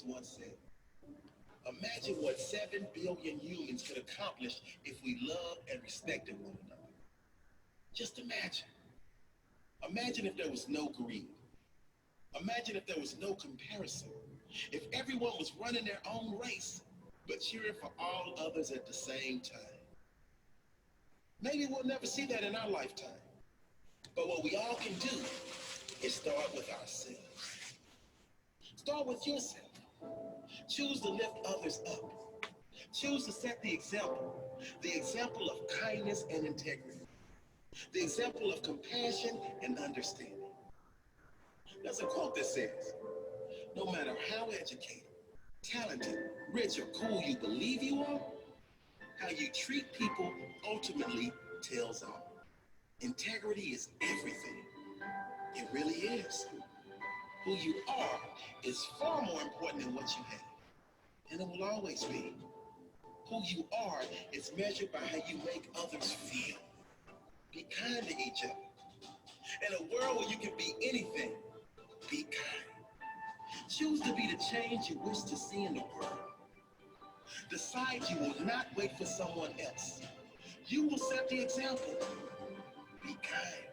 Jensen once said, imagine what 7 billion humans could accomplish if we loved and respected one another. Just imagine. Imagine if there was no greed. Imagine if there was no comparison. If everyone was running their own race, but cheering for all others at the same time. Maybe we'll never see that in our lifetime. But what we all can do is start with ourselves. Start with yourself. Choose to lift others up. Choose to set the example of kindness and integrity, the example of compassion and understanding. There's a quote that says, no matter how educated, talented, rich, or cool you believe you are, how you treat people ultimately tells all. Integrity is everything. It really is. Who you are is far more important than what you have. And it will always be. Who you are is measured by how you make others feel. Be kind to each other. In a world where you can be anything, be kind. Choose to be the change you wish to see in the world. Decide you will not wait for someone else. You will set the example. Be kind.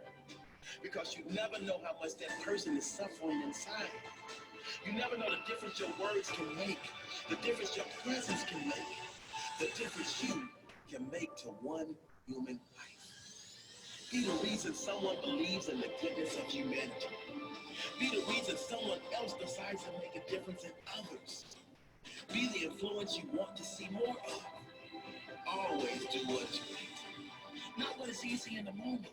Because you never know how much that person is suffering inside. You never know the difference your words can make, the difference your presence can make, the difference you can make to one human life. Be the reason someone believes in the goodness of humanity. Be the reason someone else decides to make a difference in others. Be the influence you want to see more of. Always do what's right, not what is easy in the moment.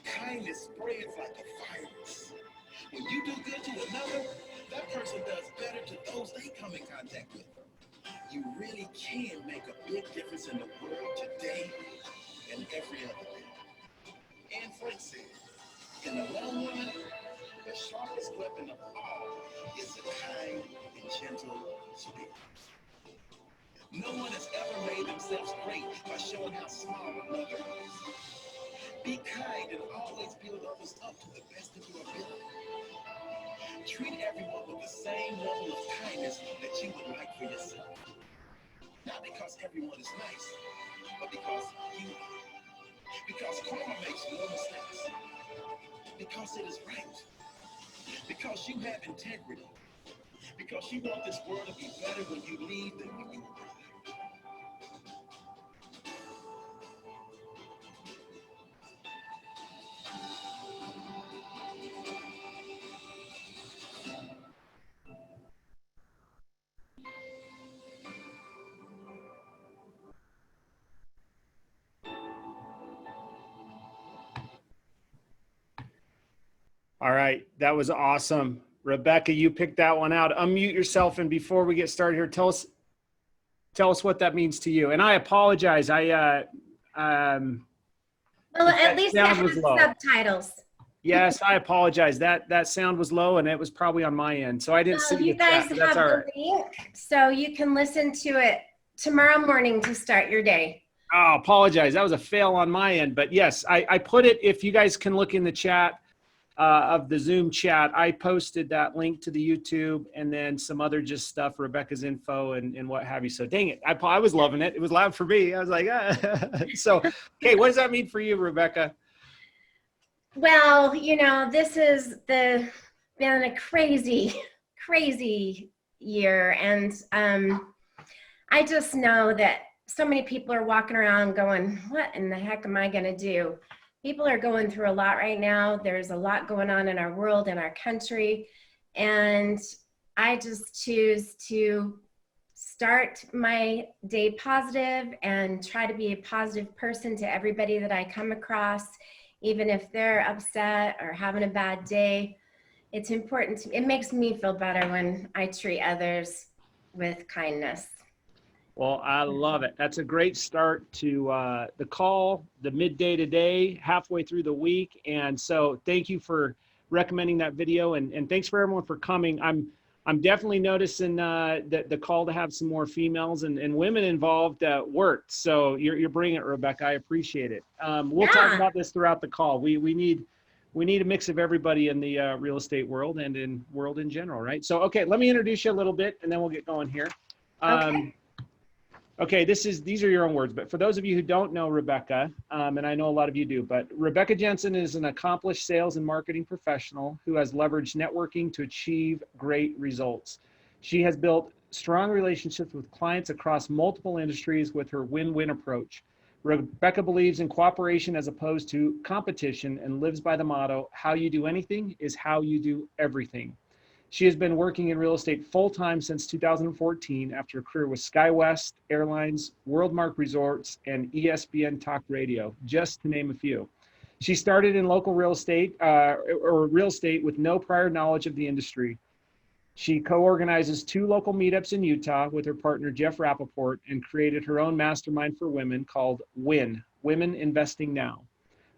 Kindness spreads like a virus. When you do good to another, that person does better to those they come in contact with. You really can make a big difference in the world today and every other day. Anne Frank said, in the long run, the sharpest weapon of all is a kind and gentle spirit. No one has ever made themselves great by showing how small another is. Be kind and always build others up to the best of your ability. Treat everyone with the same level of kindness that you would like for yourself. Not because everyone is nice, but because you are. Because karma makes no mistakes. Because it is right. Because you have integrity. Because you want this world to be better when you leave than when you arrive. All right, that was awesome. Rebecca, you picked that one out. Unmute yourself, and before we get started here, tell us what that means to you. And I apologize. Well, at least it has subtitles. Yes, I apologize. That sound was low, and it was probably on my end, so I didn't see you guys have the link, so you can listen to it tomorrow morning to start your day. Oh, apologize. That was a fail on my end, but yes, I put it. If you guys can look in the chat of the Zoom chat, I posted that link to the YouTube and then some other just stuff, Rebecca's info and what have you. So dang it, I was loving it. It was loud for me. I was like, So, okay, what does that mean for you, Rebecca? Well, you know, this has been a crazy year, and I just know that so many people are walking around going, what in the heck am I gonna do? People are going through a lot right now. There's a lot going on in our world, in our country, and I just choose to start my day positive and try to be a positive person to everybody that I come across, even if they're upset or having a bad day. It's important. It makes me feel better when I treat others with kindness. Well, I love it. That's a great start to the call, the midday today, halfway through the week. And so thank you for recommending that video, and thanks for everyone for coming. I'm definitely noticing that the call to have some more females and women involved worked. So you're bringing it, Rebecca. I appreciate it. We'll talk about this throughout the call. We need we need a mix of everybody in the real estate world and in world in general, right? So, okay, let me introduce you a little bit and then we'll get going here. Okay, these are your own words, but for those of you who don't know Rebecca, and I know a lot of you do, but Rebecca Jensen is an accomplished sales and marketing professional who has leveraged networking to achieve great results. She has built strong relationships with clients across multiple industries with her win-win approach. Rebecca believes in cooperation as opposed to competition and lives by the motto, how you do anything is how you do everything. She has been working in real estate full-time since 2014 after a career with SkyWest Airlines, Worldmark Resorts, and ESPN Talk Radio, just to name a few. She started in local real estate or real estate with no prior knowledge of the industry. She co-organizes 2 local meetups in Utah with her partner, Jeff Rappaport, and created her own mastermind for women called W.I.N, Women Investing Now.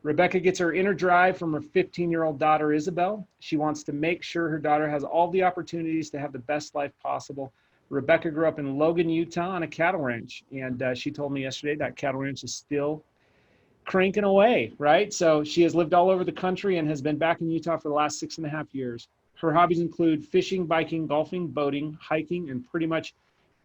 Rebecca gets her inner drive from her 15-year-old daughter, Isabel. She wants to make sure her daughter has all the opportunities to have the best life possible. Rebecca grew up in Logan, Utah on a cattle ranch. And she told me yesterday that cattle ranch is still cranking away, right? So she has lived all over the country and has been back in Utah for the last 6.5 years. Her hobbies include fishing, biking, golfing, boating, hiking, and pretty much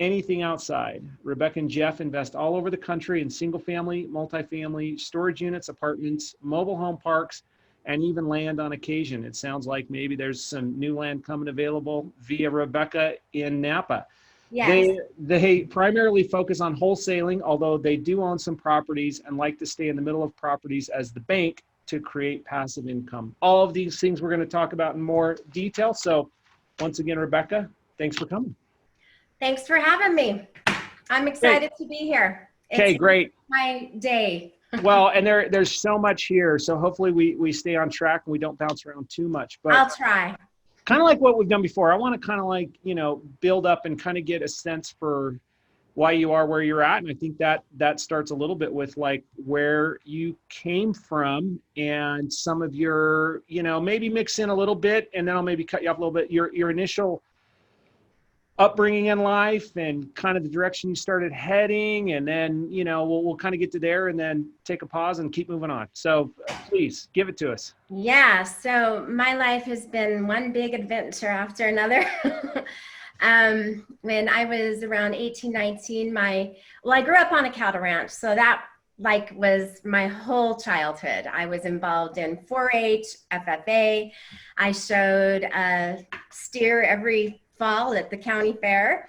anything outside. Rebecca and Jeff invest all over the country in single family, multifamily, storage units, apartments, mobile home parks, and even land on occasion. It sounds like maybe there's some new land coming available via Rebecca in Napa. Yes. They primarily focus on wholesaling, although they do own some properties and like to stay in the middle of properties as the bank to create passive income. All of these things we're going to talk about in more detail. So once again, Rebecca, thanks for coming. Thanks for having me. I'm excited to be here. Okay, great. My day. Well, and there's so much here. So hopefully we stay on track and we don't bounce around too much. But I'll try. Kind of like what we've done before. I want to kind of like, build up and kind of get a sense for why you are where you're at. And I think that starts a little bit with like where you came from and some of your, maybe mix in a little bit and then I'll maybe cut you off a little bit. Your initial upbringing in life and kind of the direction you started heading. And then, we'll kind of get to there and then take a pause and keep moving on. So please give it to us. Yeah. So my life has been one big adventure after another. When I was around 18, 19, I grew up on a cattle ranch. So that was my whole childhood. I was involved in 4-H, FFA. I showed steer every fall at the county fair.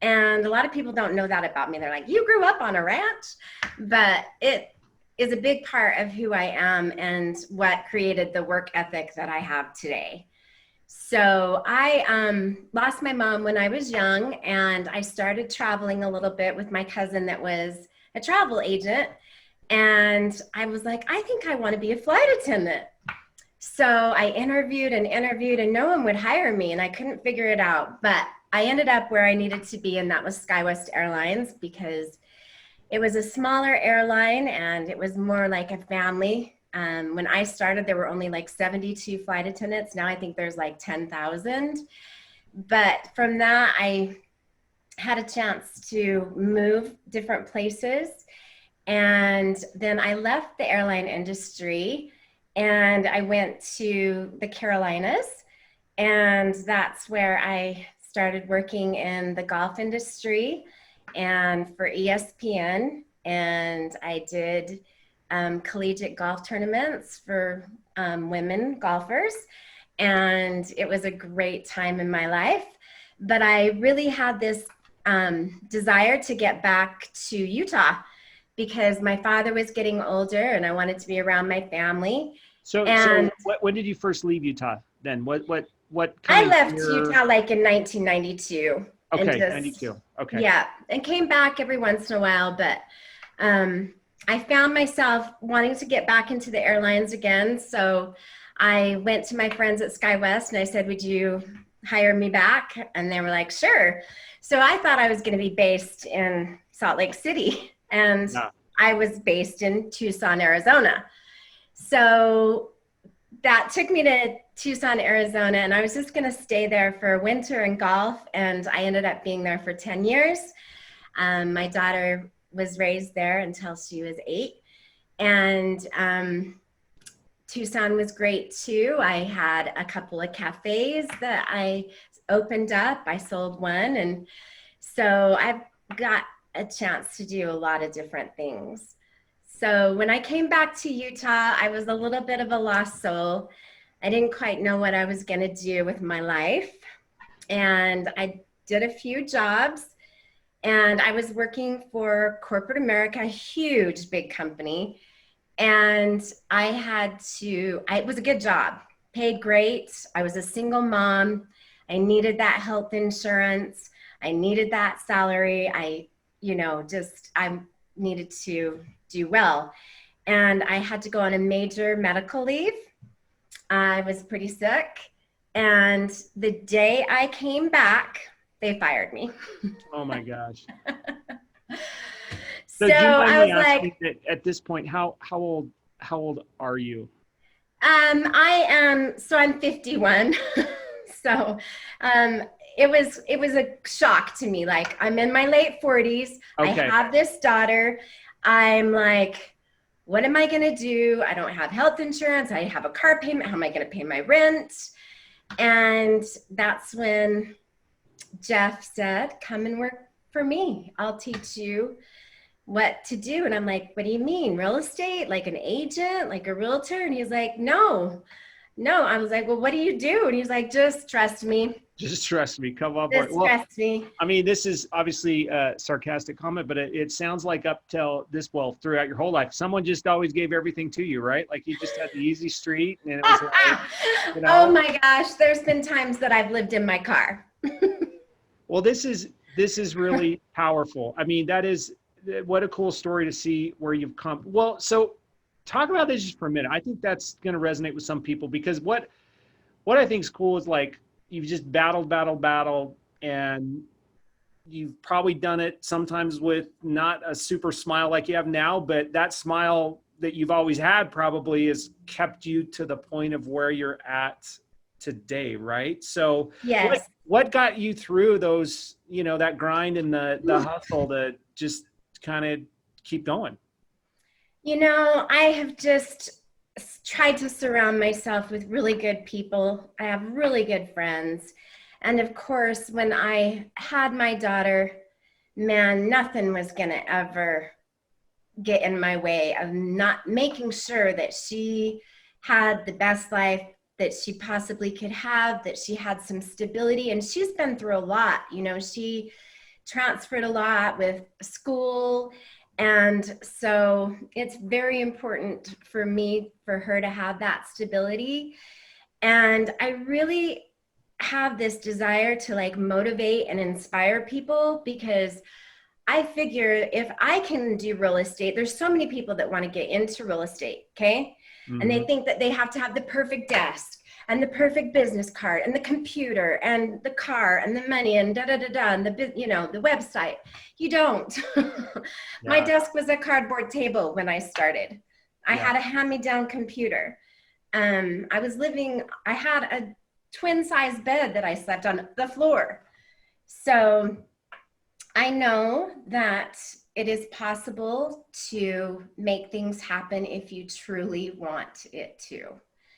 And a lot of people don't know that about me. They're like, you grew up on a ranch? But it is a big part of who I am and what created the work ethic that I have today. So I lost my mom when I was young, and I started traveling a little bit with my cousin that was a travel agent. And I was like, I think I want to be a flight attendant. So I interviewed and no one would hire me, and I couldn't figure it out. But I ended up where I needed to be, and that was SkyWest Airlines, because it was a smaller airline and it was more like a family. When I started, there were only like 72 flight attendants. Now I think there's like 10,000. But from that, I had a chance to move different places. And then I left the airline industry and I went to the Carolinas. And that's where I started working in the golf industry and for ESPN. And I did collegiate golf tournaments for women golfers. And it was a great time in my life. But I really had this desire to get back to Utah because my father was getting older and I wanted to be around my family. So when did you first leave Utah then? What I left Utah like in 1992. Okay, 92. Okay. Yeah, and came back every once in a while, but I found myself wanting to get back into the airlines again. So I went to my friends at SkyWest and I said, would you hire me back? And they were like, sure. So I thought I was going to be based in Salt Lake City, and I was based in Tucson, Arizona. So that took me to Tucson, Arizona, and I was just going to stay there for winter and golf, and I ended up being there for 10 years. My daughter was raised there until she was 8. And Tucson was great too. I had a couple of cafes that I opened up. I sold one. And so I've got a chance to do a lot of different things. So when I came back to Utah, I was a little bit of a lost soul. I didn't quite know what I was going to do with my life. And I did a few jobs, and I was working for corporate America, a huge, big company. And it was a good job, paid great. I was a single mom. I needed that health insurance. I needed that salary. I needed to do well. And I had to go on a major medical leave. I was pretty sick. And the day I came back, they fired me. Oh my gosh. So do you mind I was me like, asking that at this point, how old are you? I'm 51. So it was a shock to me. Like, I'm in my late 40s. Okay. I have this daughter. I'm like, what am I going to do? I don't have health insurance. I have a car payment. How am I going to pay my rent? And that's when Jeff said, come and work for me. I'll teach you what to do. And I'm like, what do you mean? Real estate? Like an agent? Like a realtor? And he's like, no. I was like, well, what do you do? And he's like, just trust me. Just trust me. Come on Just board. trust me. I mean, this is obviously a sarcastic comment, but it sounds like throughout your whole life, someone just always gave everything to you, right? Like you just had the easy street, and it was like, Oh my gosh, there's been times that I've lived in my car. Well, this is really powerful. I mean, what a cool story to see where you've come. Well, so talk about this just for a minute. I think that's going to resonate with some people, because what I think is cool is like, you've just battled, and you've probably done it sometimes with not a super smile like you have now, but that smile that you've always had probably has kept you to the point of where you're at today, right? So yes. What got you through those, that grind and the hustle to just kind of keep going? I have just tried to surround myself with really good people. I have really good friends. And of course, when I had my daughter, man, nothing was going to ever get in my way of not making sure that she had the best life that she possibly could have, that she had some stability. And she's been through a lot. She transferred a lot with school. And so it's very important for her to have that stability. And I really have this desire to like motivate and inspire people, because I figure if I can do real estate, there's so many people that want to get into real estate. Okay. Mm-hmm. And they think that they have to have the perfect desk and the perfect business card and the computer and the car and the money and and the website. You don't. My desk was a cardboard table when I started. I had a hand-me-down computer. I had a twin size bed that I slept on the floor. So I know that it is possible to make things happen if you truly want it to.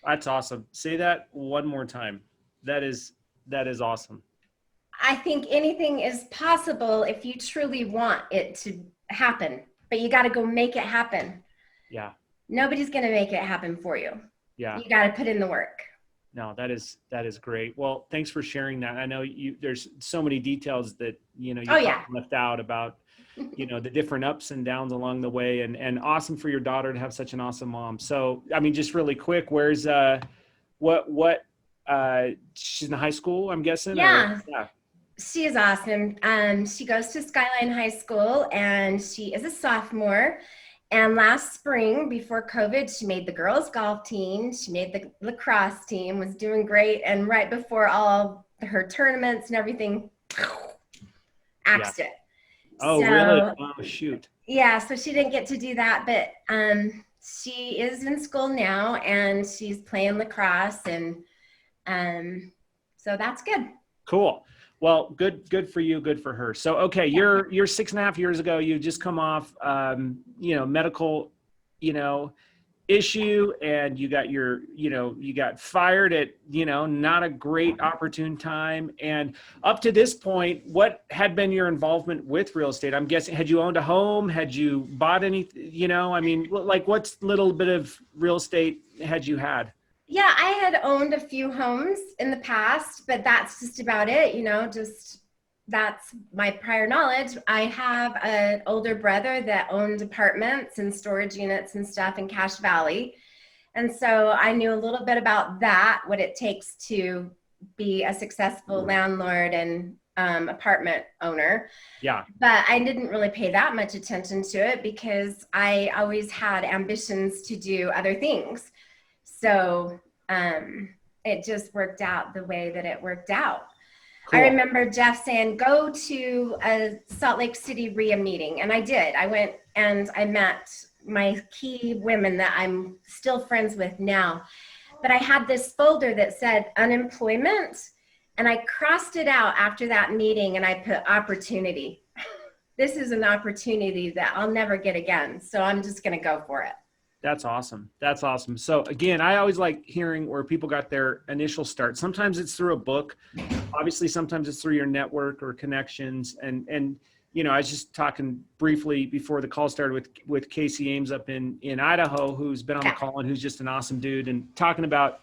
That's awesome. Say that one more time. That is awesome. I think anything is possible if you truly want it to happen, but you got to go make it happen. Yeah. Nobody's going to make it happen for you. Yeah. You got to put in the work. No, that is great. Well, thanks for sharing that. I know there's so many details that, left out about, the different ups and downs along the way, and awesome for your daughter to have such an awesome mom. So, I mean, just really quick, where's, she's in high school, I'm guessing? Yeah. She is awesome. She goes to Skyline High School, and she is a sophomore. And last spring, before COVID, she made the girls' golf team. She made the lacrosse team, was doing great. And right before all her tournaments and everything, axed it. Oh, really? Oh, shoot. Yeah, so she didn't get to do that. But she is in school now, and she's playing lacrosse. And so that's good. Cool. Well, good for you. Good for her. So, okay. You're 6.5 years ago, you just come off, medical, issue and you got you got fired at, not a great opportune time. And up to this point, what had been your involvement with real estate? I'm guessing, had you owned a home? Had you bought any, I mean, like what's little bit of real estate had you had? Yeah, I had owned a few homes in the past, but that's just about it, just that's my prior knowledge. I have an older brother that owned apartments and storage units and stuff in Cache Valley. And so I knew a little bit about that, what it takes to be a successful landlord and apartment owner. Yeah. But I didn't really pay that much attention to it because I always had ambitions to do other things. So it just worked out the way that it worked out. Cool. I remember Jeff saying, go to a Salt Lake City RIA meeting. And I did. I went and I met my key women that I'm still friends with now. But I had this folder that said unemployment. And I crossed it out after that meeting and I put opportunity. This is an opportunity that I'll never get again. So I'm just going to go for it. That's awesome. That's awesome. So again, I always like hearing where people got their initial start. Sometimes it's through a book. Obviously, sometimes it's through your network or connections. And I was just talking briefly before the call started with Casey Ames up in Idaho, who's been on the call and who's just an awesome dude, and talking about,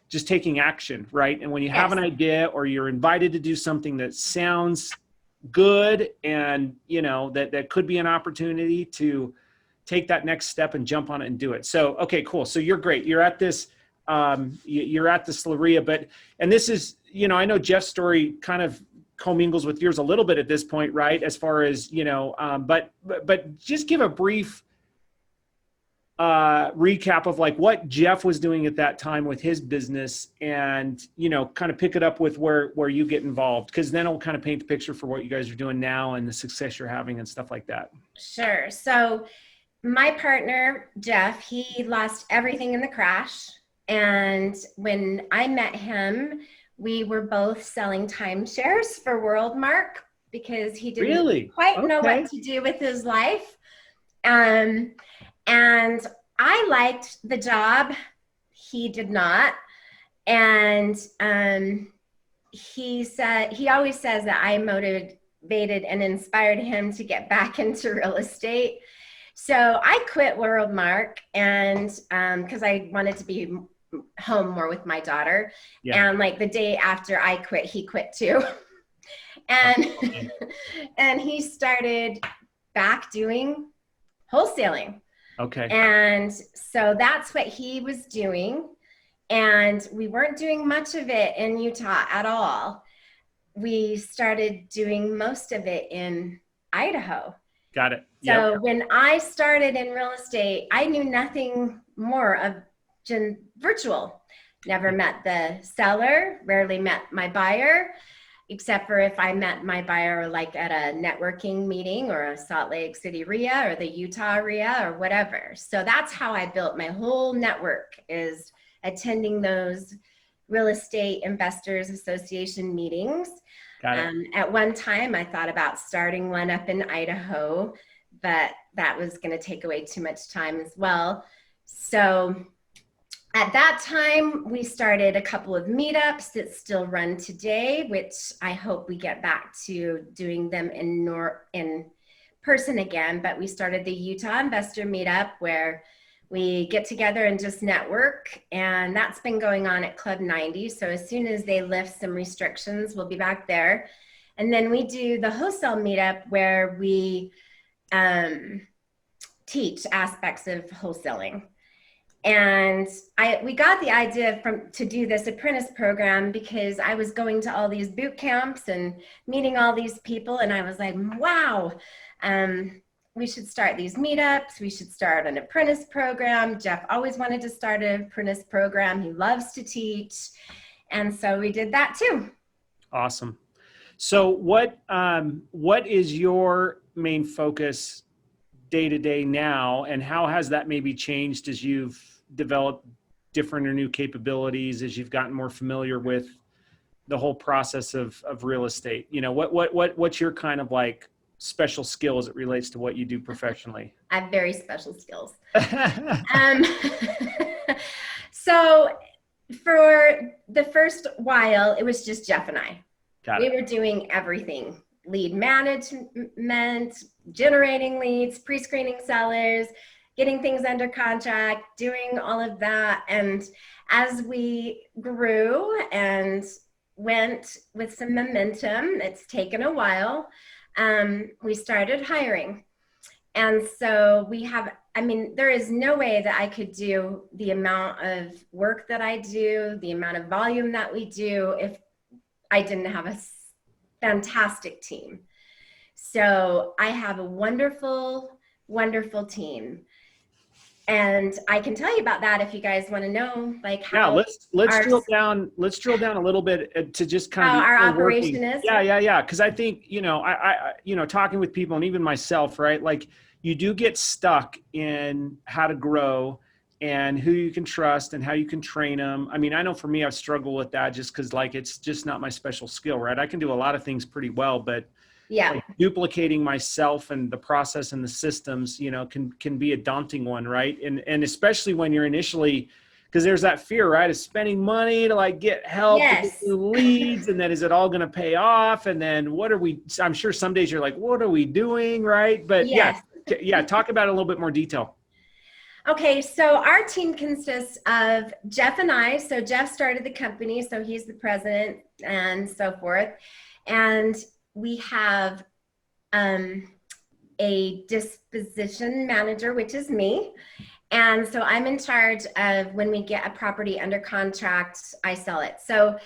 just taking action, right? And when you have an idea or you're invited to do something that sounds good and, that could be an opportunity to take that next step and jump on it and do it. So, okay, cool. So you're great. You're at this, RIA, and this is, I know Jeff's story kind of commingles with yours a little bit at this point, right? As far as, but just give a brief recap of like what Jeff was doing at that time with his business and, kind of pick it up with where you get involved, because then it'll kind of paint the picture for what you guys are doing now and the success you're having and stuff like that. Sure. So my partner, Jeff, he lost everything in the crash. And when I met him, we were both selling timeshares for WorldMark because he didn't quite know what to do with his life. And I liked the job. He did not. And he always says that I motivated and inspired him to get back into real estate. So I quit WorldMark and because I wanted to be home more with my daughter. Yeah. And like the day after I quit, he quit too. And he started back doing wholesaling. Okay. And so that's what he was doing. And we weren't doing much of it in Utah at all. We started doing most of it in Idaho. Got it. So when I started in real estate, I knew nothing more of virtual. Never met the seller, rarely met my buyer, except for if I met my buyer like at a networking meeting or a Salt Lake City RIA or the Utah RIA or whatever. So that's how I built my whole network, is attending those real estate investors association meetings. At one time, I thought about starting one up in Idaho, but that was going to take away too much time as well. So at that time, we started a couple of meetups that still run today, which I hope we get back to doing them in person again. But we started the Utah Investor Meetup, where we get together and just network, and that's been going on at Club 90. So as soon as they lift some restrictions, we'll be back there. And then we do the wholesale meetup, where we teach aspects of wholesaling. And we got the idea to do this apprentice program because I was going to all these boot camps and meeting all these people, and I was like, wow, we should start these meetups. We should start an apprentice program. Jeff always wanted to start an apprentice program. He loves to teach. And so we did that too. Awesome. So what is your main focus day to day now, and how has that maybe changed as you've developed different or new capabilities, as you've gotten more familiar with the whole process of real estate? What's your kind of like special skill as it relates to what you do professionally? I have very special skills. Um, so for the first while, it was just Jeff and I. Got We it. were doing everything: lead management, generating leads, pre-screening sellers, getting things under contract, doing all of that. And as we grew and went with some momentum, it's taken a while, we started hiring. And so we have, I mean, there is no way that I could do the amount of work that I do, the amount of volume that we do, if I didn't have a fantastic team. So I have a wonderful, wonderful team. And I can tell you about that if you guys want to know, like how let's our- drill down. Let's drill down a little bit to just kind how of our working. operation is. Yeah. Because I think I talking with people and even myself, right? Like you do get stuck in how to grow and who you can trust and how you can train them. I mean, I know for me, I've struggled with that just because like it's just not my special skill, right? I can do a lot of things pretty well, but Yeah. like duplicating myself and the process and the systems, can be a daunting one, right? And especially when you're initially, because there's that fear, right, of spending money to like get help, to get Yes. new leads, and then is it all going to pay off? And then I'm sure some days you're like, what are we doing, right? But Yes. yeah, talk about it in a little bit more detail. Okay, so our team consists of Jeff and I. So Jeff started the company, so he's the president and so forth. And we have a disposition manager, which is me. And so I'm in charge of when we get a property under contract, I sell it. So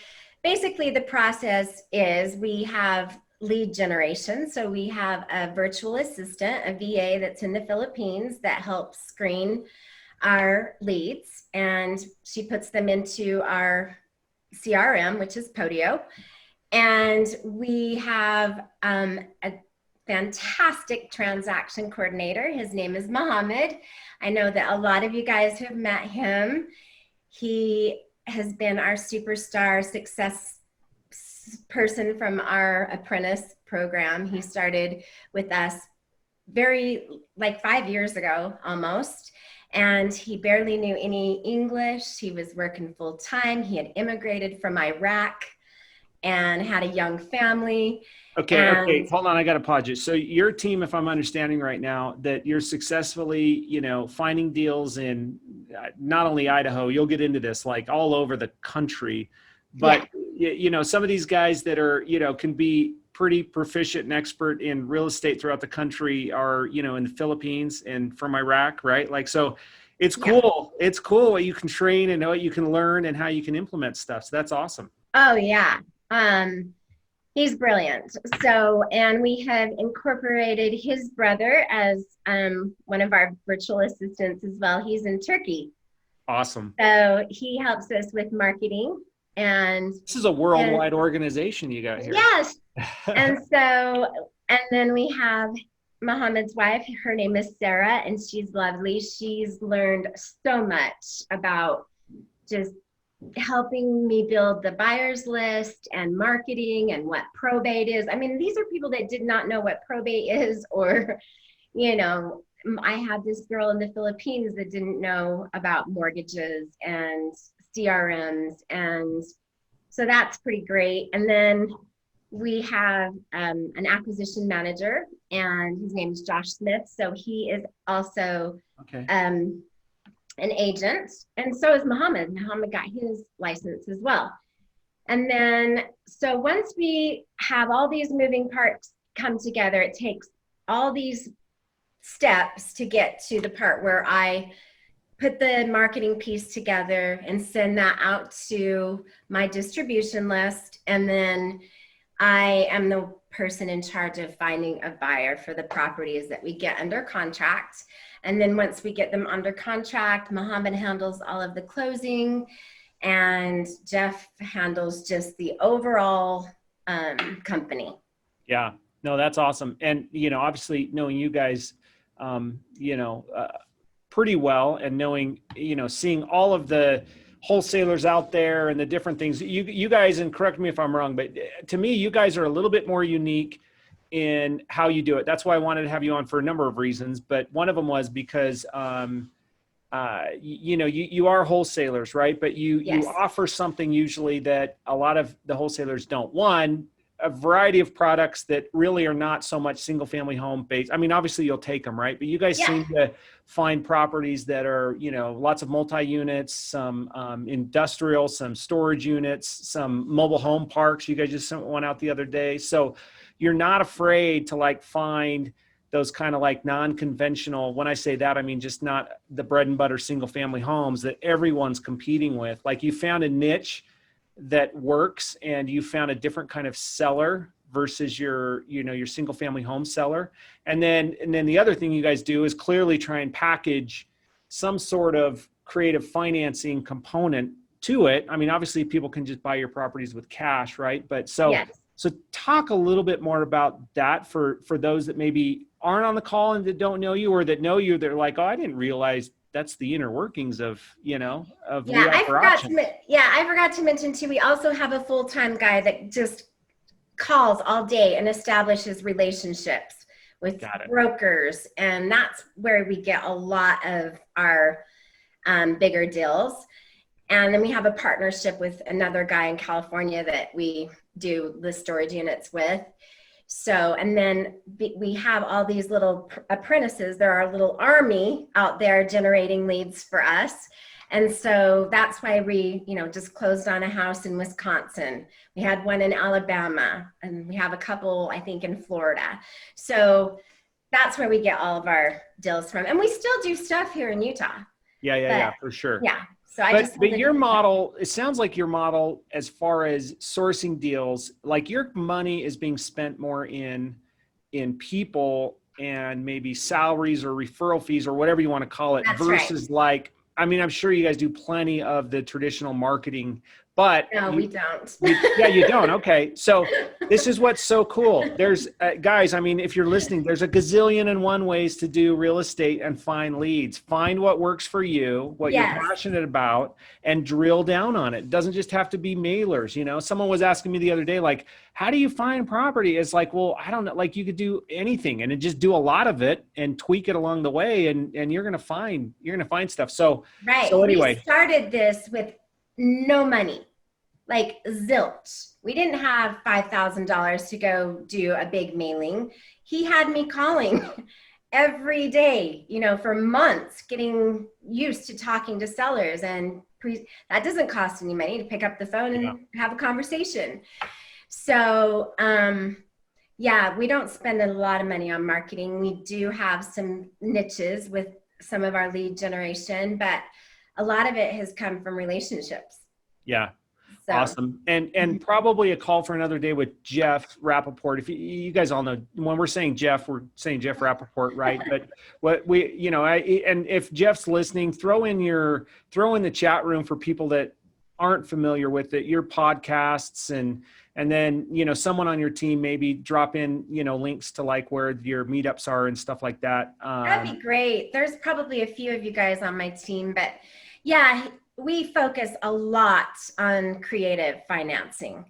basically the process is we have lead generation. So we have a virtual assistant, a VA that's in the Philippines that helps screen our leads, and she puts them into our CRM, which is Podio. And we have a fantastic transaction coordinator. His name is Mohammed. I know that a lot of you guys have met him. He has been our superstar success person from our apprentice program. He started with us like 5 years ago almost. And he barely knew any English. He was working full time. He had immigrated from Iraq and had a young family. Okay. Hold on. I got to pause you. So your team, if I'm understanding right now, that you're successfully, finding deals in not only Idaho, you'll get into this, like all over the country, but some of these guys that are, can be pretty proficient and expert in real estate throughout the country are, in the Philippines and from Iraq, right? Like, so it's cool. Yeah. It's cool what you can train and what you can learn and how you can implement stuff. So that's awesome. Oh yeah. He's brilliant. So, and we have incorporated his brother as one of our virtual assistants as well. He's in Turkey. Awesome. So he helps us with marketing. And this is a worldwide organization you got here. Yes. And then we have Mohammed's wife. Her name is Sarah, and she's lovely. She's learned so much about just helping me build the buyer's list and marketing and what probate is. I mean, these are people that did not know what probate is, or, I had this girl in the Philippines that didn't know about mortgages and CRMs. And so that's pretty great. And then we have an acquisition manager, and his name is Josh Smith. So he is also an agent, and so is Mohammed. Mohammed got his license as well. And then, so once we have all these moving parts come together, it takes all these steps to get to the part where I put the marketing piece together and send that out to my distribution list. And then I am the person in charge of finding a buyer for the properties that we get under contract. And then once we get them under contract, Mohammed handles all of the closing, and Jeff handles just the overall company. Yeah, no, that's awesome. And, obviously knowing you guys, pretty well, and knowing, seeing all of the wholesalers out there and the different things you guys, and correct me if I'm wrong, but to me, you guys are a little bit more unique in how you do it. That's why I wanted to have you on for a number of reasons, but one of them was because, you are wholesalers, right? But you offer something usually that a lot of the wholesalers don't. One, a variety of products that really are not so much single family home based. I mean, obviously you'll take them, right? But you guys seem to find properties that are, lots of multi-units, some industrial, some storage units, some mobile home parks. You guys just sent one out the other day. So you're not afraid to like find those kind of like non-conventional. When I say that, I mean, just not the bread and butter single family homes that everyone's competing with. Like you found a niche that works, and you found a different kind of seller versus your single family home seller. And then the other thing you guys do is clearly try and package some sort of creative financing component to it. I mean, obviously people can just buy your properties with cash, right? But so talk a little bit more about that for those that maybe aren't on the call and that don't know you, or that know you, they're like, oh, I didn't realize that's the inner workings of I forgot to mention too, we also have a full-time guy that just calls all day and establishes relationships with brokers, and that's where we get a lot of our bigger deals. And then we have a partnership with another guy in California that we do the storage units with. So, and then we have all these little apprentices. There are a little army out there generating leads for us. And so that's why we, just closed on a house in Wisconsin. We had one in Alabama, and we have a couple, I think, in Florida. So that's where we get all of our deals from. And we still do stuff here in Utah. Yeah, for sure. Yeah. So but your model, it sounds like your model as far as sourcing deals, like your money is being spent more in people and maybe salaries or referral fees or whatever you want to call it. That's versus like, I mean, I'm sure you guys do plenty of the traditional marketing, but no, we don't. You don't. Okay. So this is what's so cool. There's guys, I mean, if you're listening, there's a gazillion and one ways to do real estate and find leads. Find what works for you, what you're passionate about, and drill down on it. It doesn't just have to be mailers. Someone was asking me the other day, like, how do you find property? It's like, well, I don't know. Like you could do anything and just do a lot of it and tweak it along the way. And you're going to find stuff. So anyway, we started this with no money, like zilch. We didn't have $5,000 to go do a big mailing. He had me calling every day, for months, getting used to talking to sellers, and that doesn't cost any money to pick up the phone and have a conversation. So, we don't spend a lot of money on marketing. We do have some niches with some of our lead generation, but a lot of it has come from relationships. Yeah. So. Awesome. And probably a call for another day with Jeff Rappaport. If you guys all know, when we're saying Jeff, we're saying Jeff Rappaport, right? But what we, and if Jeff's listening, throw in the chat room for people that aren't familiar with it, your podcasts, and then, someone on your team, maybe drop in, links to like where your meetups are and stuff like that. That'd be great. There's probably a few of you guys on my team, but we focus a lot on creative financing.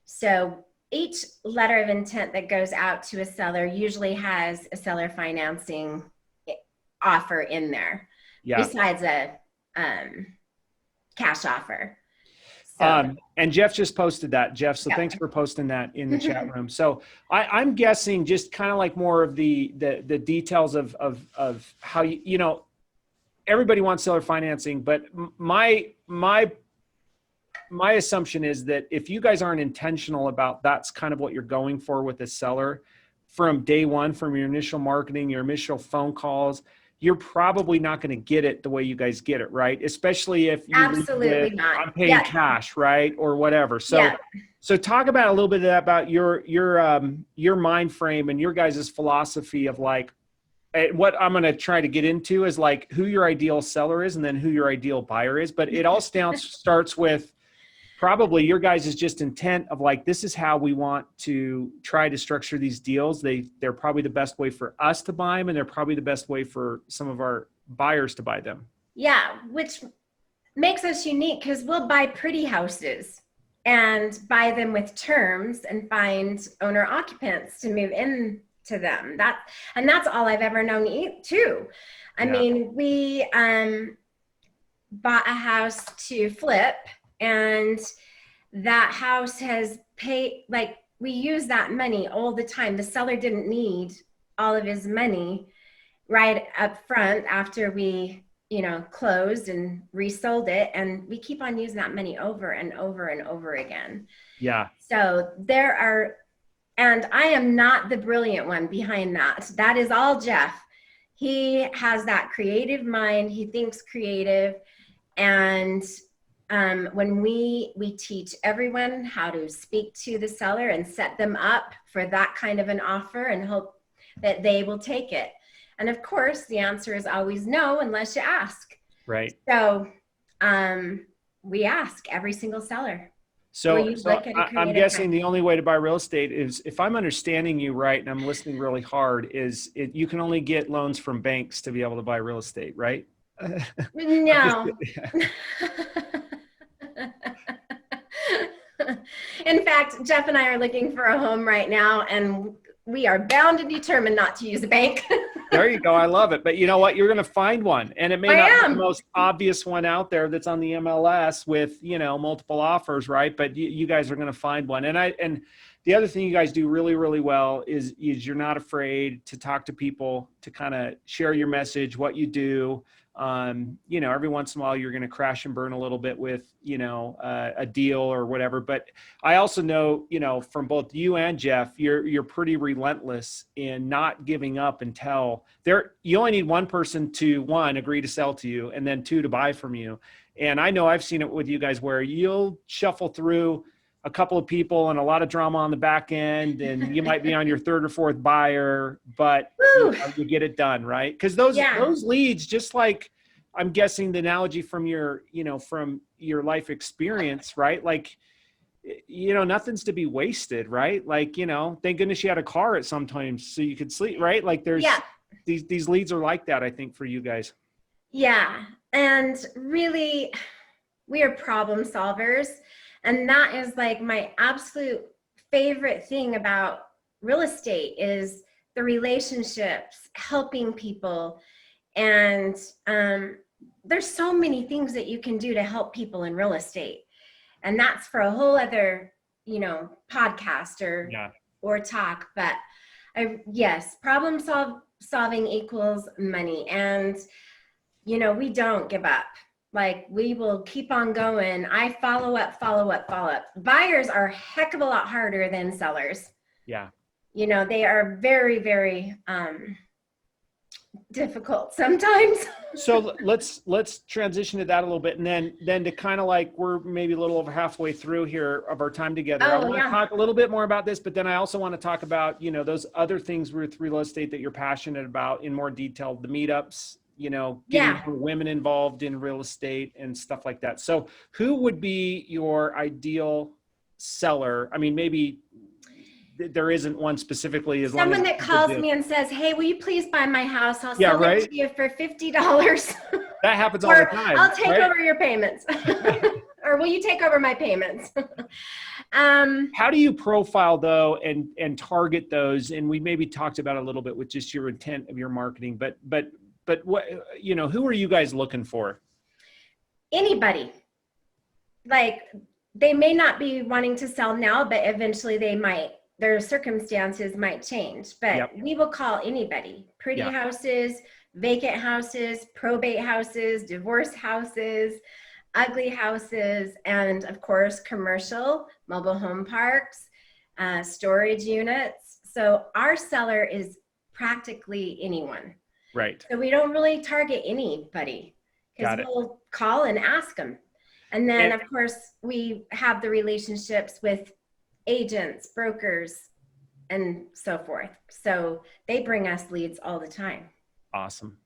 So each letter of intent that goes out to a seller usually has a seller financing offer in there, besides a cash offer. So. And Jeff just posted that, Jeff. So thanks for posting that in the chat room. So I'm guessing just kind of like more of the details of how everybody wants seller financing, but my assumption is that if you guys aren't intentional about that's kind of what you're going for with the seller from day one, from your initial marketing, your initial phone calls, you're probably not going to get it the way you guys get it, right? Especially if you absolutely not. I'm paying cash, right, or whatever. So, so talk about a little bit about your mind frame and your guys' philosophy of like. What I'm going to try to get into is like who your ideal seller is and then who your ideal buyer is. But it all starts with probably your guys' just intent of like, this is how we want to try to structure these deals. They're probably the best way for us to buy them, and they're probably the best way for some of our buyers to buy them. Yeah, which makes us unique because we'll buy pretty houses. and buy them with terms and find owner occupants to move into them. That's all I've ever known too. I mean, we bought a house to flip, and that house has paid, like, we use that money all the time. The seller didn't need all of his money right up front after we, closed and resold it. And we keep on using that money over and over and over again. Yeah. So and I am not the brilliant one behind that. That is all Jeff. He has that creative mind. He thinks creative. And when we teach everyone how to speak to the seller and set them up for that kind of an offer and hope that they will take it. And of course, the answer is always no, unless you ask. Right. So we ask every single seller. So I'm guessing the only way to buy real estate is, if I'm understanding you right, and I'm listening really hard, is you can only get loans from banks to be able to buy real estate, right? No. In fact, Jeff and I are looking for a home right now, and we are bound and determined not to use a bank. There you go. I love it. But you know what? You're going to find one, and it may not be the most obvious one out there that's on the MLS with, multiple offers, right? But you guys are going to find one. And the other thing you guys do really, really well is you're not afraid to talk to people, to kind of share your message, what you do. Every once in a while you're going to crash and burn a little bit with, a deal or whatever. But I also know, from both you and Jeff, you're pretty relentless in not giving up until you only need one person to, one, agree to sell to you, and then two, to buy from you. And I know I've seen it with you guys where you'll shuffle through a couple of people and a lot of drama on the back end, and you might be on your third or fourth buyer, but you get it done, right? Because those leads, just like, I'm guessing the analogy from your life experience, right? Like, nothing's to be wasted, right? Like, thank goodness you had a car at some times so you could sleep, right? Like these leads are like that, I think, for you guys. Yeah. And really, we are problem solvers. And that is like my absolute favorite thing about real estate, is the relationships, helping people. And there's so many things that you can do to help people in real estate. And that's for a whole other, podcast or talk. But yes, problem solving equals money. And, we don't give up. Like, we will keep on going. I follow up. Buyers are a heck of a lot harder than sellers. Yeah. They are very, very difficult sometimes. So let's transition to that a little bit. And then to kind of, like, we're maybe a little over halfway through here of our time together. I want to talk a little bit more about this, but then I also want to talk about, those other things with real estate that you're passionate about in more detail, the meetups, getting women involved in real estate and stuff like that. So who would be your ideal seller? I mean, maybe there isn't one specifically. Someone that calls me and says, "Hey, will you please buy my house? I'll sell it to you for $50. That happens all the time. I'll take over your payments. Or will you take over my payments? How do you profile, though, and target those? And we maybe talked about a little bit with just your intent of your marketing, but what, who are you guys looking for? Anybody. Like, they may not be wanting to sell now, but eventually they might. Their circumstances might change, but we will call anybody. Pretty houses, vacant houses, probate houses, divorce houses, ugly houses, and of course, commercial, mobile home parks, storage units. So our seller is practically anyone. Right. So we don't really target anybody, because we'll call and ask them. And then, of course, we have the relationships with agents, brokers, and so forth. So they bring us leads all the time. Awesome.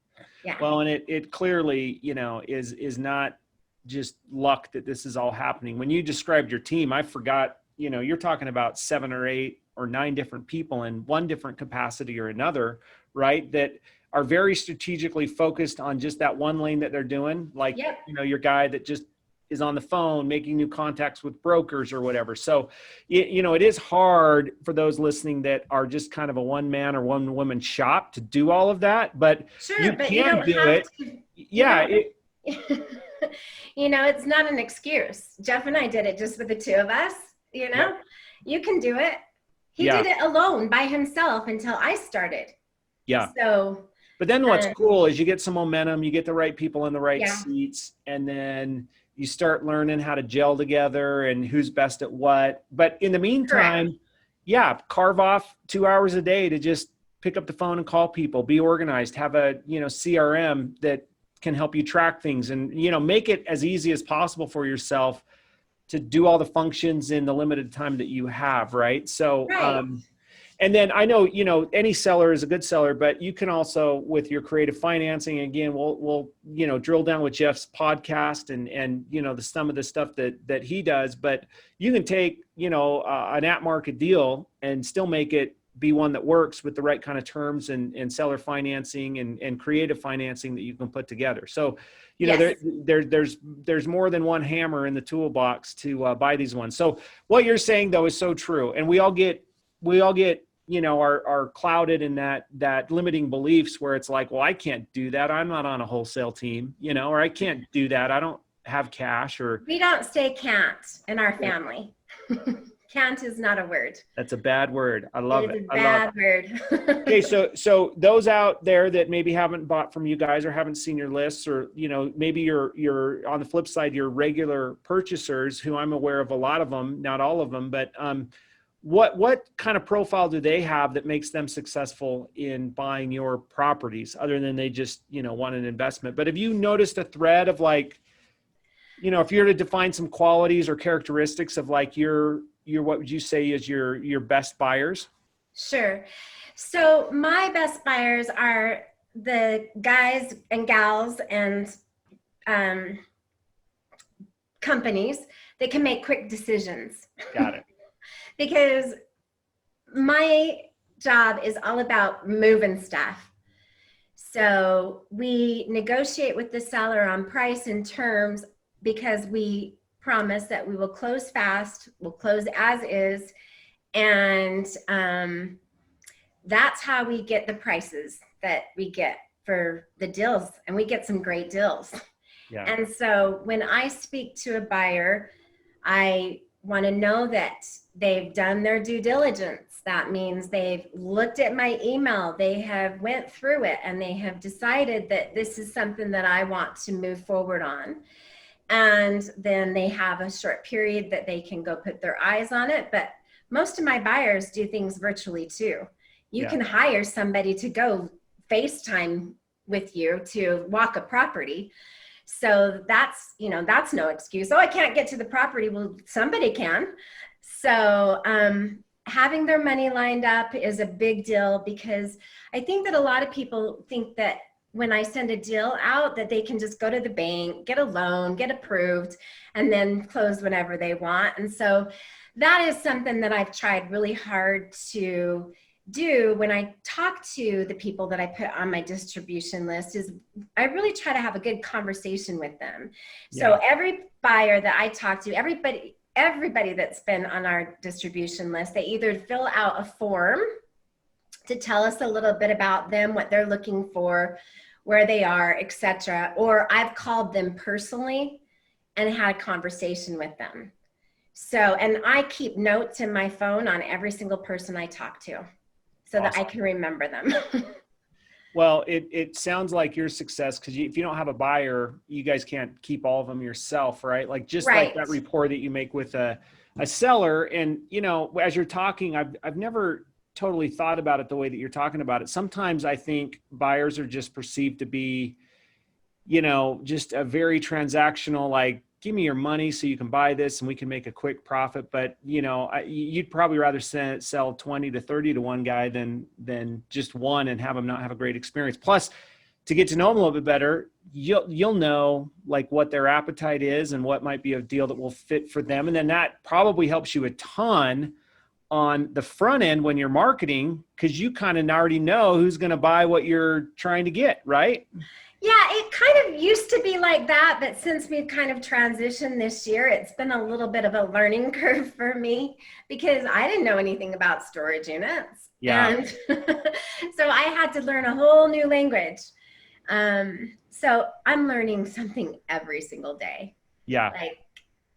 Yeah. Well, and it clearly, is not just luck that this is all happening. When you described your team, I forgot, you're talking about 7 or 8 or 9 different people in one different capacity or another, right? That are very strategically focused on just that one lane that they're doing. Like, your guy that just is on the phone making new contacts with brokers or whatever. So, it is hard for those listening that are just kind of a one man or one woman shop to do all of that, but Sure, you but can you don't do have it. to. Yeah. It's not an excuse. Jeff and I did it just with the two of us, Yep. You can do it. He Yeah. did it alone by himself until I started. Yeah. So, But then what's cool is you get some momentum, you get the right people in the right Yeah. seats, and then you start learning how to gel together and who's best at what. But in the meantime, carve off 2 hours a day to just pick up the phone and call people, be organized, have a, CRM that can help you track things, and, make it as easy as possible for yourself to do all the functions in the limited time that you have. Right. So, Right. and then I know, any seller is a good seller, but you can also, with your creative financing, again, we'll drill down with Jeff's podcast and some of the stuff that he does, but you can take, an at market deal and still make it be one that works with the right kind of terms and seller financing and creative financing that you can put together. So, Yes. there's more than one hammer in the toolbox to buy these ones. So what you're saying though is so true. And we all get, are clouded in that limiting beliefs where it's like, well, I can't do that. I'm not on a wholesale team, or I can't do that. I don't have cash, or We don't say can't in our family. Can't is not a word. that's a bad word. I love it. It's a bad word. Okay. So those out there that maybe haven't bought from you guys or haven't seen your lists, or, maybe you're on the flip side, your regular purchasers, who I'm aware of a lot of them, not all of them, but, what kind of profile do they have that makes them successful in buying your properties, other than they just, want an investment? But have you noticed a thread of like, if you were to define some qualities or characteristics of like your what would you say is your best buyers? Sure. So my best buyers are the guys and gals and companies that can make quick decisions. Got it. Because my job is all about moving stuff. So we negotiate with the seller on price and terms because we promise that we will close fast, we'll close as is, and that's how we get the prices that we get for the deals, and we get some great deals. Yeah. And so when I speak to a buyer, I want to know that they've done their due diligence. That means they've looked at my email, they have went through it, and they have decided that this is something that I want to move forward on. And then they have a short period that they can go put their eyes on it. But most of my buyers do things virtually too. You can hire somebody to go FaceTime with you to walk a property. So that's no excuse. Oh, I can't get to the property. Well, somebody can. So having their money lined up is a big deal, because I think that a lot of people think that when I send a deal out that they can just go to the bank, get a loan, get approved, and then close whenever they want. And so that is something that I've tried really hard to do when I talk to the people that I put on my distribution list. Is I really try to have a good conversation with them. So every buyer that I talk to, everybody that's been on our distribution list, they either fill out a form to tell us a little bit about them, what they're looking for, where they are, etc. Or I've called them personally and had a conversation with them. So, and I keep notes in my phone on every single person I talk to so that I can remember them. Well, it sounds like your success, because if you don't have a buyer, you guys can't keep all of them yourself, right? Like just like that rapport that you make with a seller. And, as you're talking, I've never totally thought about it the way that you're talking about it. Sometimes I think buyers are just perceived to be, just a very transactional, like, give me your money so you can buy this and we can make a quick profit. But, you'd probably rather sell 20 to 30 to one guy than just one and have them not have a great experience. Plus, to get to know them a little bit better, you'll know like what their appetite is and what might be a deal that will fit for them. And then that probably helps you a ton on the front end when you're marketing, because you kind of already know who's going to buy what you're trying to get, right? Yeah, it kind of used to be like that, but since we've kind of transitioned this year, it's been a little bit of a learning curve for me because I didn't know anything about storage units. Yeah. And so I had to learn a whole new language. So I'm learning something every single day. Yeah. Like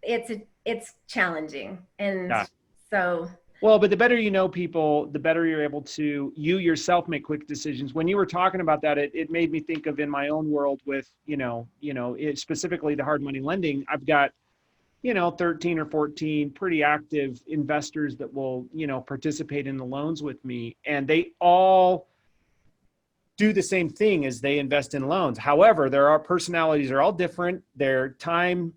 it's challenging. And Yeah. so Well, but the better you know people, the better you're able to you yourself make quick decisions. When you were talking about that, it made me think of in my own world with, specifically the hard money lending. I've got, 13 or 14 pretty active investors that will, participate in the loans with me. And they all do the same thing as they invest in loans. However, their personalities are all different. Their time,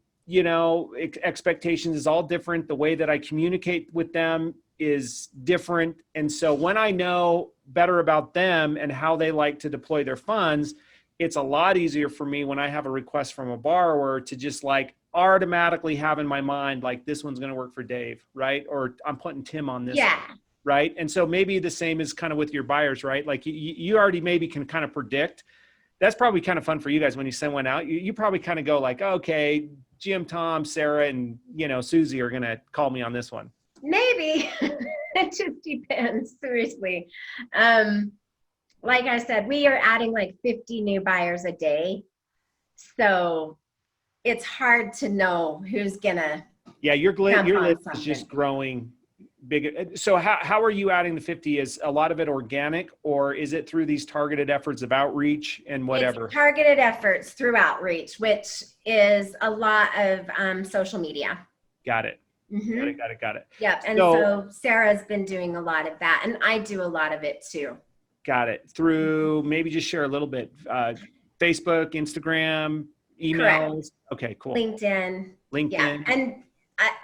expectations is all different. The way that I communicate with them is different. And so when I know better about them and how they like to deploy their funds, it's a lot easier for me when I have a request from a borrower to just like automatically have in my mind, like this one's going to work for Dave, right? Or I'm putting Tim on this. yeah. One, right. And so maybe the same is kind of with your buyers, right? Like you already maybe can kind of predict. That's probably kind of fun for you guys when you send one out. You probably kind of go like, okay, Jim, Tom, Sarah, and Susie are going to call me on this one. Maybe. It just depends, seriously. Like I said, we are adding like 50 new buyers a day. So it's hard to know who's gonna. Yeah, your list is just growing big. So how are you adding the 50? Is a lot of it organic, or is it through these targeted efforts of outreach and whatever? It's targeted efforts through outreach, which is a lot of social media. Got it. Mm-hmm. Got it. Yep. And so Sarah's been doing a lot of that, and I do a lot of it too. Got it. Through maybe just share a little bit. Facebook, Instagram, emails. Correct. Okay, cool. LinkedIn. Yeah. And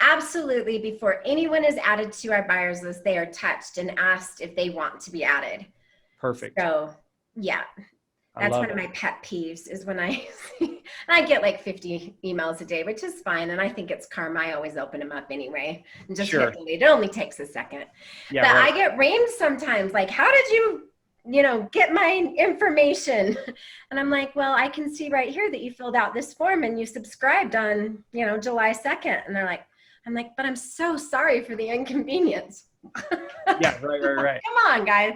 absolutely, before anyone is added to our buyers list, they are touched and asked if they want to be added. Perfect. So yeah. That's one of my pet peeves is when I get like 50 emails a day, which is fine. And I think it's karma. I always open them up anyway and just hit delete. It only takes a second. Yeah, but right. I get reamed sometimes. Like, how did you get my information? And I'm like, well, I can see right here that you filled out this form and you subscribed on, July 2nd. And I'm like, but I'm so sorry for the inconvenience. Yeah, right. Come on, guys.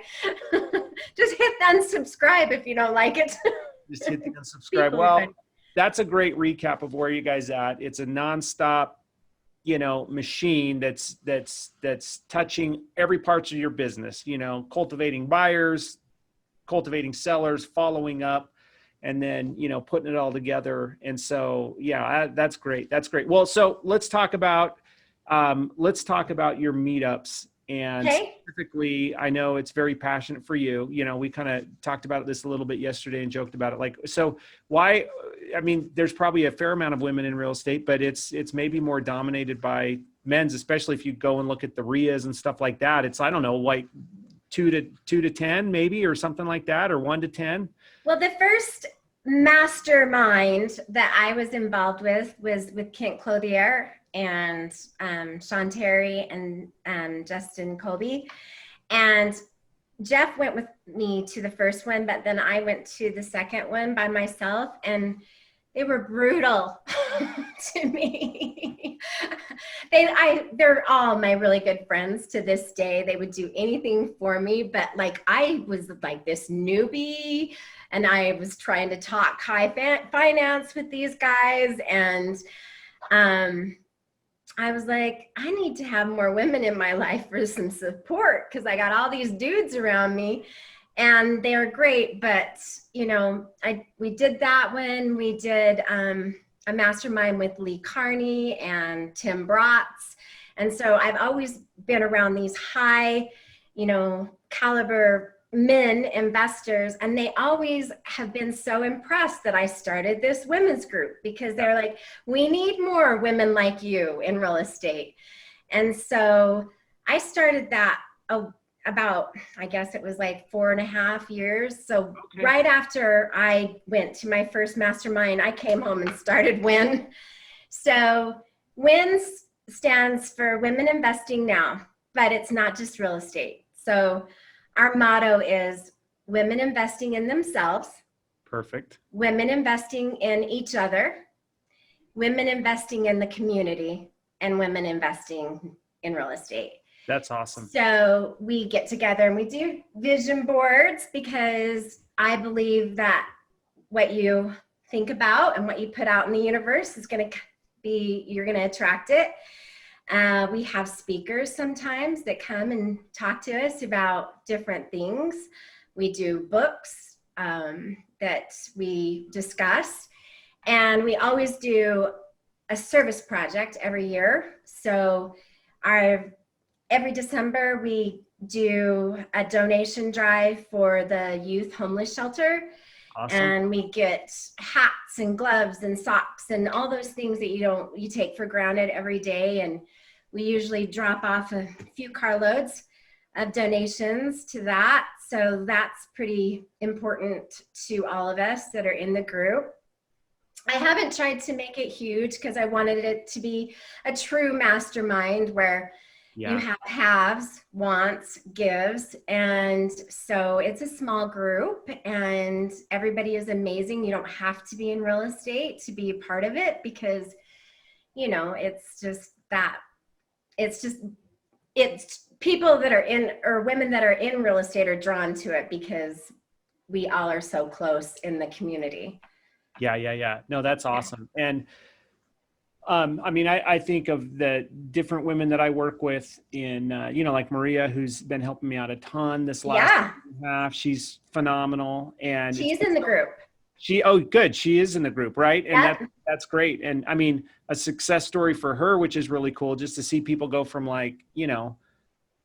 Just hit unsubscribe if you don't like it. Just hit the unsubscribe. Well, that's a great recap of where you guys at. It's a nonstop, machine that's touching every parts of your business, cultivating buyers, cultivating sellers, following up, and then, putting it all together. And so, yeah, that's great. That's great. Well, so let's talk about your meetups. And specifically, I know it's very passionate for you. We kind of talked about this a little bit yesterday and joked about it. Like, so why, there's probably a fair amount of women in real estate, but it's maybe more dominated by men's, especially if you go and look at the RIAs and stuff like that. It's, I don't know, like 2 to 10 maybe, or something like that, or 1 to 10. Well, the first mastermind that I was involved with was with Kent Clothier and Sean Terry and Justin Colby. And Jeff went with me to the first one, but then I went to the second one by myself, and they were brutal to me. They're all my really good friends to this day. They would do anything for me, but like I was like this newbie, and I was trying to talk high finance with these guys, and I was like, I need to have more women in my life for some support because I got all these dudes around me and they were great. But, we did that one. We did a mastermind with Lee Carney and Tim Bratz. And so I've always been around these high, caliber men investors, and they always have been so impressed that I started this women's group because they're like, we need more women like you in real estate. And so I started that about, I guess it was like 4.5 years. So right after I went to my first mastermind, I came home and started W.I.N. So W.I.N stands for Women Investing Now, but it's not just real estate. So our motto is women investing in themselves, Perfect. women investing in each other, women investing in the community, and women investing in real estate. That's awesome. So we get together and we do vision boards because I believe that what you think about and what you put out in the universe is going to be, you're going to attract it. We have speakers sometimes that come and talk to us about different things. We do books that we discuss, and we always do a service project every year. So every December we do a donation drive for the youth homeless shelter. Awesome. And we get hats and gloves and socks and all those things that you take for granted every day. And we usually drop off a few carloads of donations to that. So that's pretty important to all of us that are in the group. I haven't tried to make it huge because I wanted it to be a true mastermind where you have haves, wants, gives. And so it's a small group and everybody is amazing. You don't have to be in real estate to be a part of it because, it's just that. It's people that are in, or women that are in real estate are drawn to it because we all are so close in the community. Yeah. No, that's awesome. And I think of the different women that I work with in, like Maria, who's been helping me out a ton this last year and a half. She's phenomenal. And she's in the group. Good. She is in the group, right? And that's great. And a success story for her, which is really cool, just to see people go from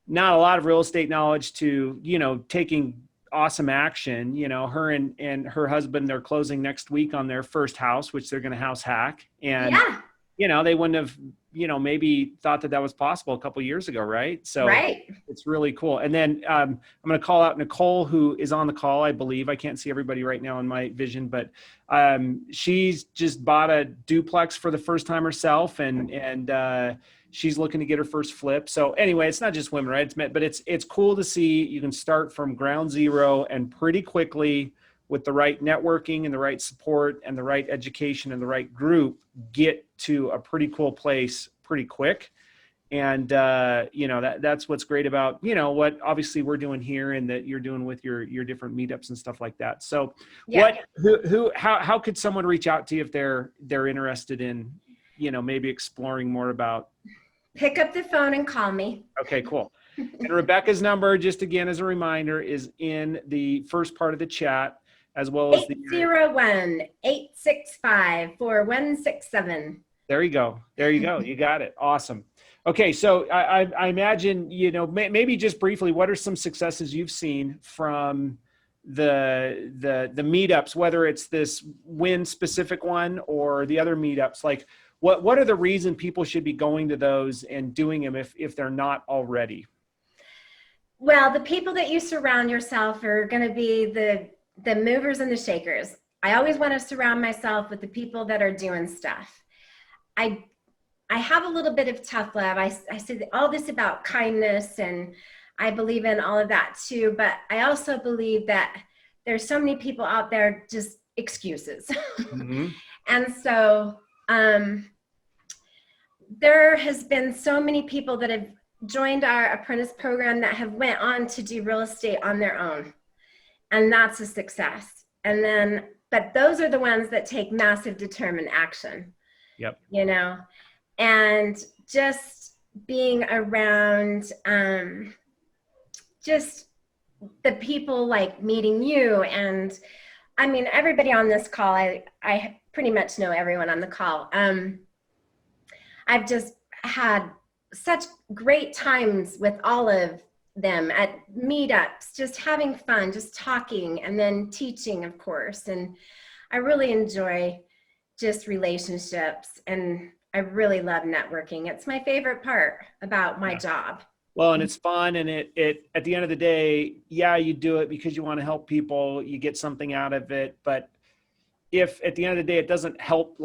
not a lot of real estate knowledge to, taking awesome action. Her and her husband, they're closing next week on their first house, which they're going to house hack. And they wouldn't have, maybe thought that was possible a couple of years ago. Right. So it's really cool. And then I'm going to call out Nicole, who is on the call, I believe. I can't see everybody right now in my vision, but she's just bought a duplex for the first time herself. And she's looking to get her first flip. So anyway, it's not just women, right? But it's cool to see you can start from ground zero and pretty quickly, with the right networking and the right support and the right education and the right group, get to a pretty cool place pretty quick. And, that's what's great about, what obviously we're doing here and that you're doing with your different meetups and stuff like that. So how could someone reach out to you if they're interested in, maybe exploring more about? Pick up the phone and call me. Okay, cool. And Rebecca's number, just again, as a reminder, is in the first part of the chat, as well as 801-865-4167. There you go. You got it. Awesome. Okay. So I imagine, maybe just briefly, what are some successes you've seen from the meetups, whether it's this WIN specific one or the other meetups? Like what are the reason people should be going to those and doing them if they're not already? Well, the people that you surround yourself are going to be the movers and the shakers. I always want to surround myself with the people that are doing stuff. I have a little bit of tough love. I say all this about kindness, and I believe in all of that too. But I also believe that there's so many people out there just excuses. Mm-hmm. And so there has been so many people that have joined our apprentice program that have went on to do real estate on their own. And that's a success. And then, but those are the ones that take massive determined action. Yep. And just being around, just the people like meeting you. And everybody on this call, I pretty much know everyone on the call. I've just had such great times with all of them at meetups, just having fun, just talking, and then teaching, of course. And I really enjoy just relationships, and I really love networking. It's my favorite part about my job. Well, and it's fun, and it at the end of the day, you do it because you want to help people, you get something out of it. But if at the end of the day it doesn't help,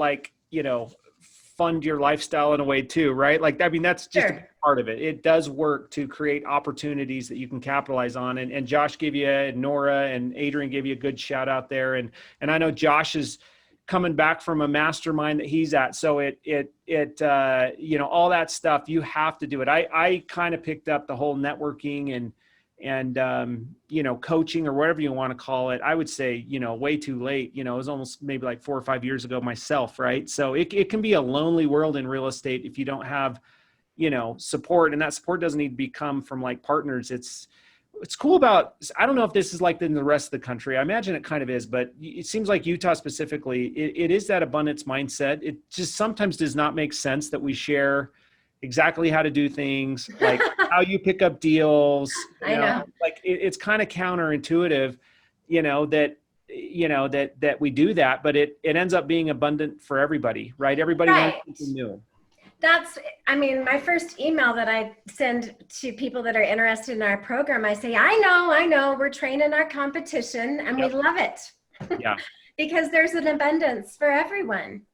fund your lifestyle in a way too, right? Like, I mean, that's just a Sure. big part of it. It does work to create opportunities that you can capitalize on. And Josh gave you, and Nora and Adrian gave you a good shout out there. And I know Josh is coming back from a mastermind that he's at. So you know, all that stuff, you have to do it. I kind of picked up the whole networking and you know, coaching or whatever you want to call it. I would say, you know, way too late. You know, it was almost maybe like 4 or 5 years ago myself. Right. So it can be a lonely world in real estate if you don't have, you know, support, and that support doesn't need to come from like partners. It's cool about, I don't know if this is like in the rest of the country. I imagine it kind of is, but it seems like Utah specifically, it is that abundance mindset. It just sometimes does not make sense that we share exactly how to do things, like how you pick up deals. I know. Like it's kind of counterintuitive, you know, that we do that, but it ends up being abundant for everybody, right? Everybody Right. wants something new. I mean, my first email that I send to people that are interested in our program, I say, I know, we're training our competition and Yep. we love it. Yeah. Because there's an abundance for everyone.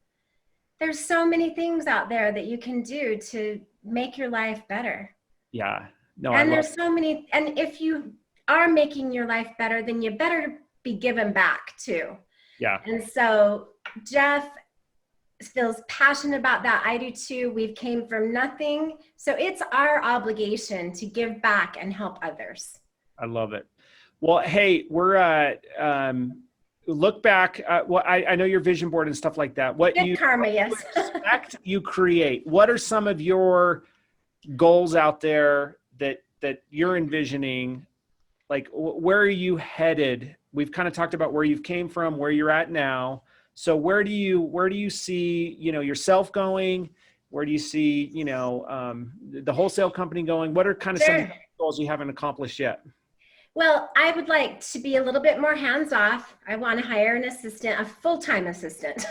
There's so many things out there that you can do to make your life better. Yeah. No, And there's so many, and if you are making your life better, then you better be given back too. Yeah. And so Jeff feels passionate about that. I do too. We've came from nothing. So it's our obligation to give back and help others. I love it. Well, hey, we're look back. Well, I know your vision board and stuff like that. What Good you karma, yes. expect, you create. What are some of your goals out there that you're envisioning? Like, where are you headed? We've kind of talked about where you've came from, where you're at now. So where do you see, you know, yourself going? Where do you see, you know, the wholesale company going? What are kind of some of the goals you haven't accomplished yet? Well, I would like to be a little bit more hands-off. I want to hire an assistant, a full-time assistant,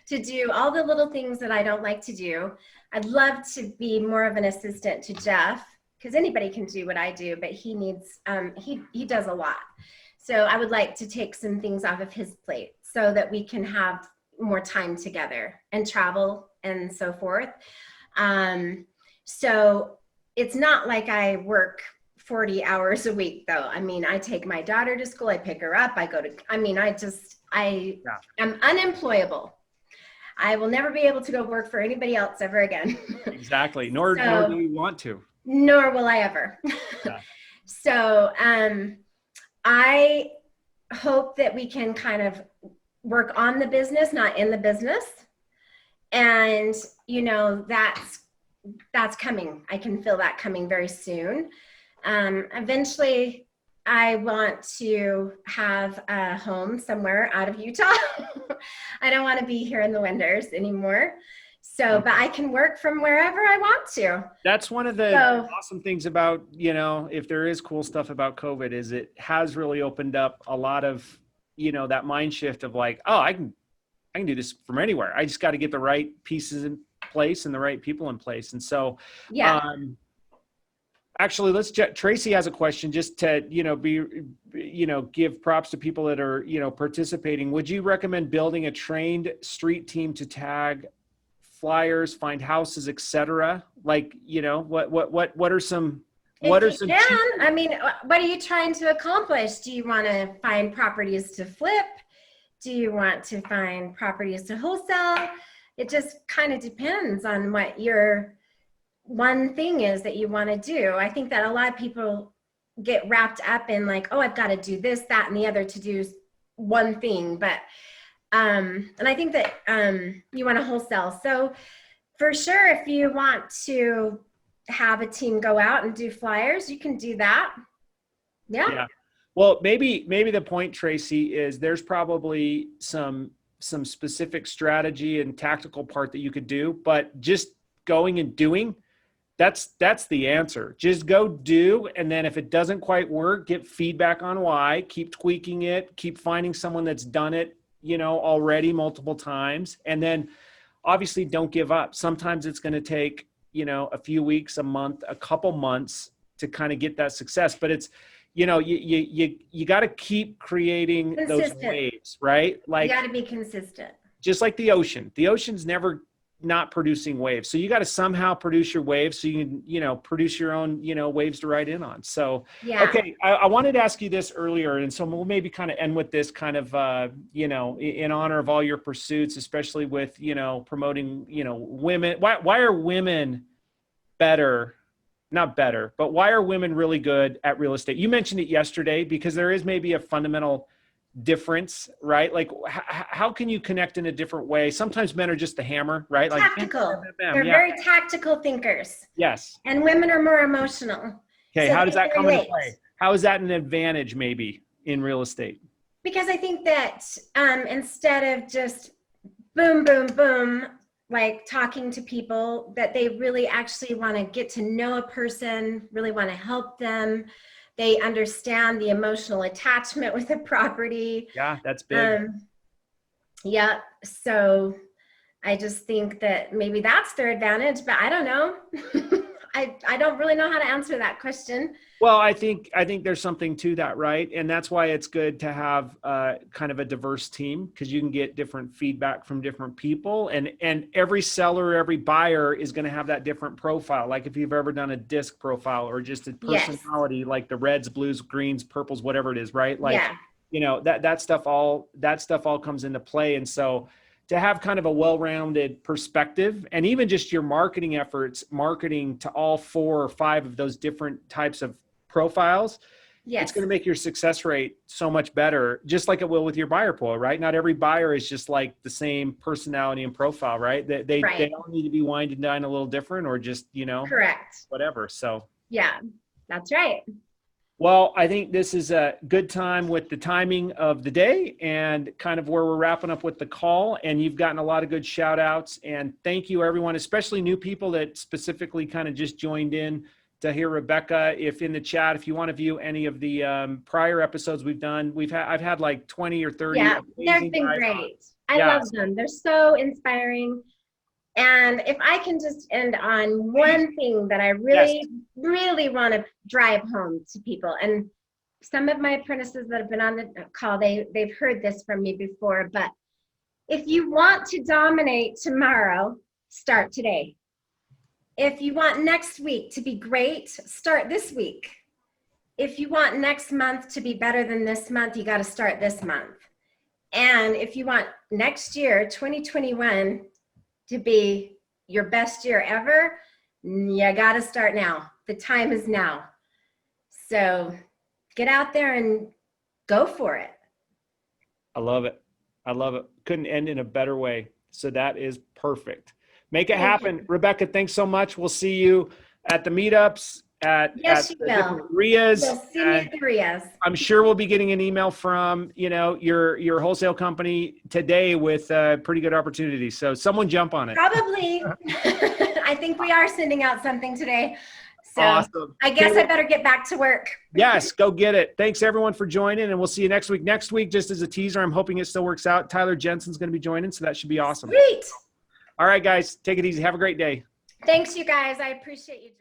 to do all the little things that I don't like to do. I'd love to be more of an assistant to Jeff, because anybody can do what I do, but he needs, he does a lot. So I would like to take some things off of his plate so that we can have more time together and travel and so forth. So it's not like I work 40 hours a week though. I mean, I take my daughter to school, I pick her up, I am unemployable. I will never be able to go work for anybody else ever again. Exactly. Nor do we want to. Nor will I ever. Yeah. So I hope that we can kind of work on the business, not in the business. And, you know, that's coming. I can feel that coming very soon. Eventually, I want to have a home somewhere out of Utah. I don't want to be here in the winters anymore. So, but I can work from wherever I want to. That's one of the awesome things about, you know, if there is cool stuff about COVID, is it has really opened up a lot of, you know, that mind shift of like, oh, I can do this from anywhere. I just got to get the right pieces in place and the right people in place. And so, yeah. Actually, Tracy has a question just to, you know, give props to people that are, you know, participating. Would you recommend building a trained street team to tag flyers, find houses, etc.? Like, you know, what are some, I mean, what are you trying to accomplish? Do you want to find properties to flip? Do you want to find properties to wholesale? It just kind of depends on what your one thing is that you want to do. I think that a lot of people get wrapped up in like, oh, I've got to do this, that, and the other to do one thing. But, and I think that you want to wholesale. So for sure, if you want to have a team go out and do flyers, you can do that. Yeah. Well, maybe the point, Tracy, is there's probably some specific strategy and tactical part that you could do, but just going and doing, that's the answer. Just go do. And then if it doesn't quite work, get feedback on why, keep tweaking it, keep finding someone that's done it, you know, already multiple times. And then obviously don't give up. Sometimes it's going to take, you know, a few weeks, a month, a couple months to kind of get that success, but it's, you know, you got to keep creating those waves, right? Like you got to be consistent. Just like the ocean's never not producing waves. So you got to somehow produce your waves so you can, produce your own, waves to ride in on. So, Yeah. okay. I wanted to ask you this earlier. And so we'll maybe kind of end with this kind of, in honor of all your pursuits, especially with, promoting, women. Why are women better? Not better, but why are women really good at real estate? You mentioned it yesterday because there is maybe a fundamental difference, right? Like how can you connect in a different way? Sometimes men are just the hammer, right? Like Tactical. They're very tactical thinkers. Yes. And women are more emotional. Okay. So How does that come into play? How is that an advantage maybe in real estate? Because I think that instead of just boom, boom, boom, like talking to people, that they really actually want to get to know a person, really want to help them. They understand the emotional attachment with the property. Yeah, that's big. Yeah. So I just think that maybe that's their advantage, but I don't know. I don't really know how to answer that question. Well, I think there's something to that, right? And that's why it's good to have kind of a diverse team, because you can get different feedback from different people, and every seller, every buyer is going to have that different profile. Like if you've ever done a disc profile or just a personality, yes, like the reds, blues, greens, purples, whatever it is, right? Like, yeah, that stuff all comes into play. And so to have kind of a well-rounded perspective, and even just your marketing efforts, marketing to all 4 or 5 of those different types of profiles, yes, it's going to make your success rate so much better, just like it will with your buyer pool, right? Not every buyer is just like the same personality and profile, right? They all need to be wined and dined a little different, or just, correct, whatever. So yeah, that's right. Well, I think this is a good time with the timing of the day and kind of where we're wrapping up with the call. And you've gotten a lot of good shout outs, and thank you everyone, especially new people that specifically kind of just joined in to hear Rebecca. If in the chat, if you want to view any of the prior episodes we've done, I've had like 20 or 30. Yeah, they've been great. I love them. They're so inspiring. And if I can just end on one thing that I really, really want to drive home to people, and some of my apprentices that have been on the call, they've heard this from me before, but if you want to dominate tomorrow, start today. If you want next week to be great, start this week. If you want next month to be better than this month, you got to start this month. And if you want next year, 2021, to be your best year ever, you got to start now. The time is now. So get out there and go for it. I love it. I love it. Couldn't end in a better way. So that is perfect. Make it happen. Rebecca, thanks so much. We'll see you at the meetups, at you will. RIAs. We'll see you at the RIAs. I'm sure we'll be getting an email from, your wholesale company today with a pretty good opportunity. So someone jump on it. Probably. I think we are sending out something today. So awesome. I guess I better get back to work. Yes, go get it. Thanks everyone for joining, and we'll see you next week. Next week, just as a teaser, I'm hoping it still works out, Tyler Jensen's going to be joining, so that should be awesome. Sweet. All right, guys, take it easy. Have a great day. Thanks, you guys. I appreciate you.